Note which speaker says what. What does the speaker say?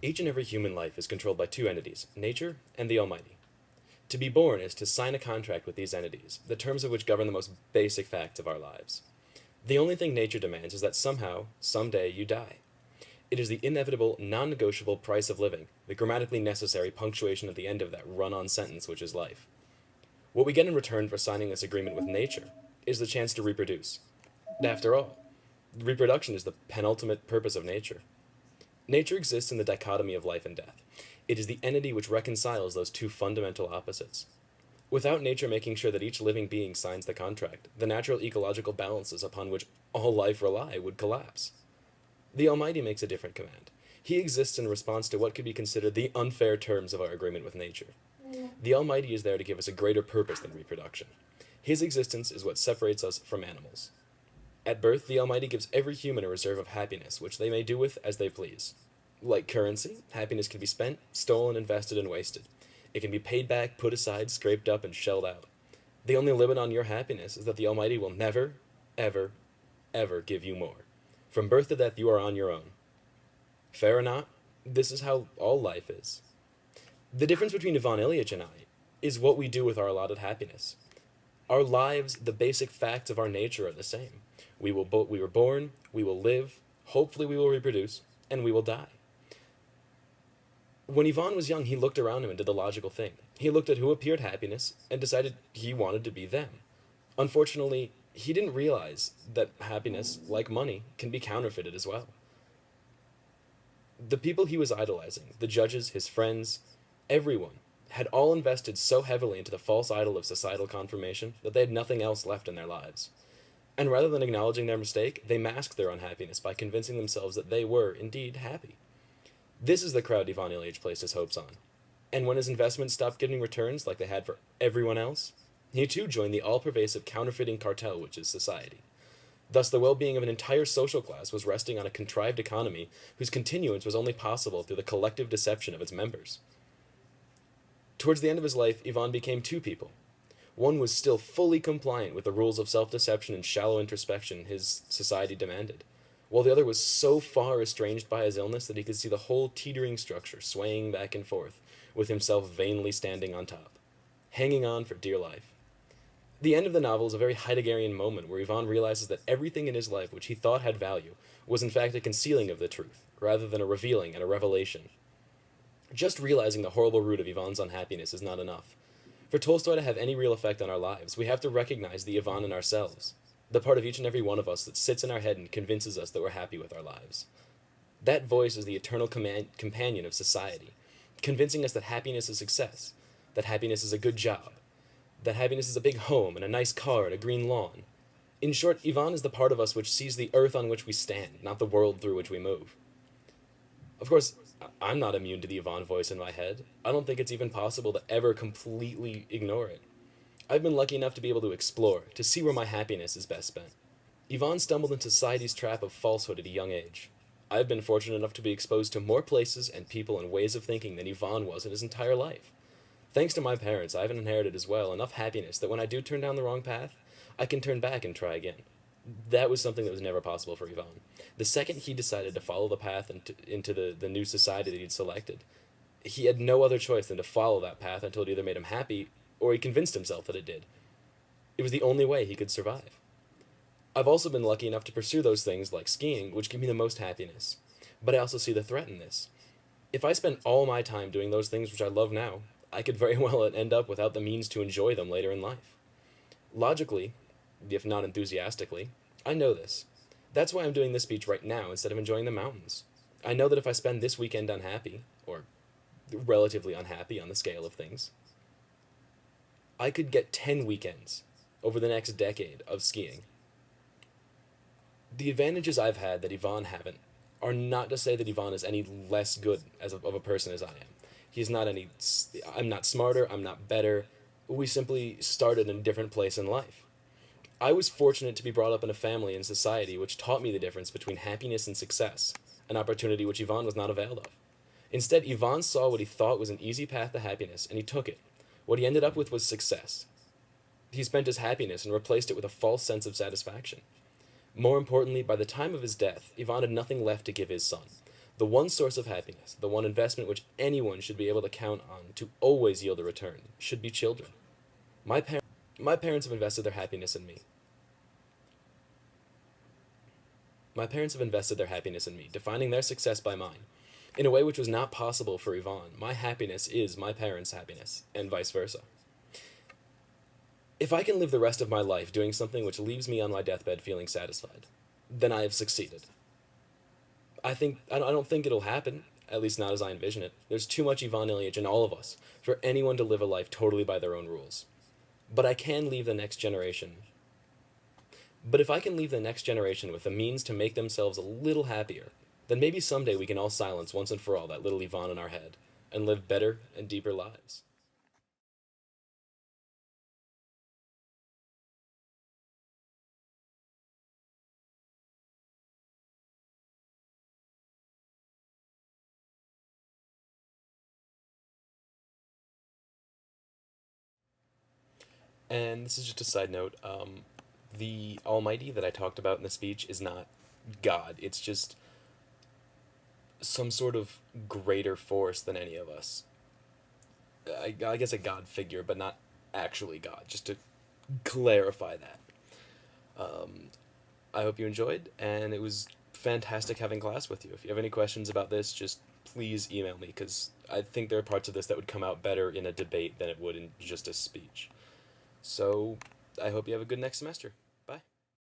Speaker 1: Each and every human life is controlled by two entities, nature and the Almighty. To be born is to sign a contract with these entities, the terms of which govern the most basic facts of our lives. The only thing nature demands is that somehow, someday, you die. It is the inevitable, non-negotiable price of living, the grammatically necessary punctuation at the end of that run-on sentence which is life. What we get in return for signing this agreement with nature is the chance to reproduce. After all, reproduction is the penultimate purpose of nature. Nature exists in the dichotomy of life and death. It is the entity which reconciles those two fundamental opposites. Without nature making sure that each living being signs the contract, the natural ecological balances upon which all life rely would collapse. The Almighty makes a different command. He exists in response to what could be considered the unfair terms of our agreement with nature. The Almighty is there to give us a greater purpose than reproduction. His existence is what separates us from animals. At birth, the Almighty gives every human a reserve of happiness, which they may do with as they please. Like currency, happiness can be spent, stolen, invested, and wasted. It can be paid back, put aside, scraped up, and shelled out. The only limit on your happiness is that the Almighty will never, ever, ever give you more. From birth to death, you are on your own. Fair or not, this is how all life is. The difference between Ivan Ilych and I is what we do with our allotted happiness. Our lives, the basic facts of our nature are the same. We were born, we will live, hopefully we will reproduce, and we will die. When Ivan was young, he looked around him and did the logical thing. He looked at who appeared happiness and decided he wanted to be them. Unfortunately, he didn't realize that happiness, like money, can be counterfeited as well. The people he was idolizing, the judges, his friends, everyone, had all invested so heavily into the false idol of societal confirmation that they had nothing else left in their lives. And rather than acknowledging their mistake, they masked their unhappiness by convincing themselves that they were, indeed, happy. This is the crowd Ivan Ilych placed his hopes on. And when his investments stopped giving returns like they had for everyone else, he too joined the all-pervasive counterfeiting cartel which is society. Thus, the well-being of an entire social class was resting on a contrived economy whose continuance was only possible through the collective deception of its members. Towards the end of his life, Ivan became two people. One was still fully compliant with the rules of self-deception and shallow introspection his society demanded, while the other was so far estranged by his illness that he could see the whole teetering structure swaying back and forth, with himself vainly standing on top, hanging on for dear life. The end of the novel is a very Heideggerian moment where Ivan realizes that everything in his life which he thought had value was in fact a concealing of the truth, rather than a revealing and a revelation. Just realizing the horrible root of Ivan's unhappiness is not enough. For Tolstoy to have any real effect on our lives, we have to recognize the Ivan in ourselves, the part of each and every one of us that sits in our head and convinces us that we're happy with our lives. That voice is the eternal companion of society, convincing us that happiness is success, that happiness is a good job, that happiness is a big home and a nice car and a green lawn. In short, Ivan is the part of us which sees the earth on which we stand, not the world through which we move. Of course, I'm not immune to the Ivan voice in my head. I don't think it's even possible to ever completely ignore it. I've been lucky enough to be able to explore, to see where my happiness is best spent. Ivan stumbled into society's trap of falsehood at a young age. I've been fortunate enough to be exposed to more places and people and ways of thinking than Ivan was in his entire life. Thanks to my parents, I've inherited as well enough happiness that when I do turn down the wrong path, I can turn back and try again. That was something that was never possible for Ivan. The second he decided to follow the path into the new society that he'd selected, he had no other choice than to follow that path until it either made him happy or he convinced himself that it did. It was the only way he could survive. I've also been lucky enough to pursue those things like skiing, which give me the most happiness. But I also see the threat in this. If I spend all my time doing those things which I love now, I could very well end up without the means to enjoy them later in life. Logically, if not enthusiastically, I know this. That's why I'm doing this speech right now instead of enjoying the mountains. I know that if I spend this weekend unhappy, or relatively unhappy on the scale of things, I could get 10 weekends over the next decade of skiing. The advantages I've had that Ivan haven't are not to say that Ivan is any less good of a person as I am. He's not any... I'm not smarter, I'm not better. We simply started in a different place in life. I was fortunate to be brought up in a family and society which taught me the difference between happiness and success, an opportunity which Ivan was not availed of. Instead, Ivan saw what he thought was an easy path to happiness, and he took it. What he ended up with was success. He spent his happiness and replaced it with a false sense of satisfaction. More importantly, by the time of his death, Ivan had nothing left to give his son. The one source of happiness, the one investment which anyone should be able to count on to always yield a return, should be children. My, par- my parents have invested their happiness in me. My parents have invested their happiness in me, defining their success by mine. In a way which was not possible for Yvonne, my happiness is my parents' happiness, and vice versa. If I can live the rest of my life doing something which leaves me on my deathbed feeling satisfied, then I have succeeded. I don't think it'll happen, at least not as I envision it. There's too much Ivan Ilych in all of us for anyone to live a life totally by their own rules. But I can leave the next generation. But if I can leave the next generation with the means to make themselves a little happier, then maybe someday we can all silence once and for all that little Ivan in our head and live better and deeper lives. And this is just a side note. The Almighty that I talked about in the speech is not God. It's just some sort of greater force than any of us. I guess a God figure, but not actually God, just to clarify that. I hope you enjoyed, and it was fantastic having class with you. If you have any questions about this, just please email me, because I think there are parts of this that would come out better in a debate than it would in just a speech. So, I hope you have a good next semester.